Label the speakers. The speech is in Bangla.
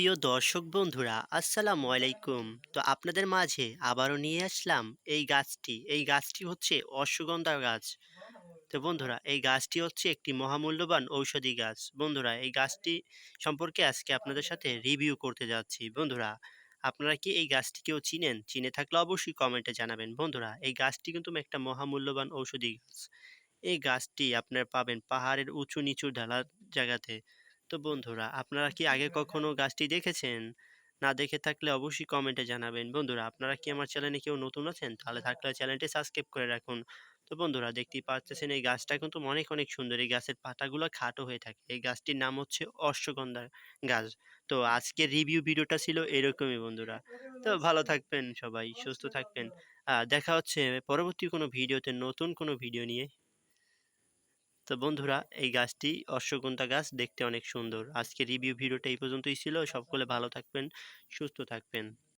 Speaker 1: সুপ্রিয় দর্শক বন্ধুরা, আসসালামু আলাইকুম। তো আপনাদের মাঝে আবারও নিয়ে আসলাম এই গাছটি হচ্ছে অশ্বগন্ধা গাছ। তো বন্ধুরা, এই গাছটি হচ্ছে একটি মহামূল্যবান ঔষধি গাছ। বন্ধুরা, এই গাছটি সম্পর্কে আজকে আপনাদের সাথে রিভিউ করতে যাচ্ছি। বন্ধুরা, আপনারা কি এই গাছটি কেউ চিনেন? চিনে থাকলে অবশ্যই কমেন্টে জানাবেন। বন্ধুরা, এই গাছটি কিন্তু একটা মহামূল্যবান ঔষধি গাছ। এই গাছটি আপনারা পাবেন পাহাড়ের উঁচু নিচু ঢালা জায়গাতে। তো বন্ধুরা, আপনারা কি আগে কখনো গাছটি দেখেছেন? না দেখে থাকলে অবশ্যই কমেন্টে জানাবেন। বন্ধুরা, আপনারা কি আমার চ্যানেলে কেউ নতুন আছেন? তাহলে থাকলে চ্যানেলটি সাবস্ক্রাইব করে রাখুন। তো বন্ধুরা, দেখতেই পারতেছেন এই গাছটা কিন্তু অনেক অনেক সুন্দর। এই গাছের পাতাগুলো খাটো হয়ে থাকে। এই গাছটির নাম হচ্ছে অশ্বগন্ধা গাছ। তো আজকের রিভিউ ভিডিওটা ছিল এরকমই বন্ধুরা। তো ভালো থাকবেন সবাই, সুস্থ থাকবেন। দেখা হচ্ছে পরবর্তী কোনো ভিডিওতে নতুন কোনো ভিডিও নিয়ে। তো বন্ধুরা, এই গাছটি অশ্বগন্ধা গাছ, দেখতে অনেক সুন্দর। আজকের রিভিউ ভিডিওটা এই পর্যন্তই ছিল। সকলে ভালো থাকবেন, সুস্থ থাকবেন।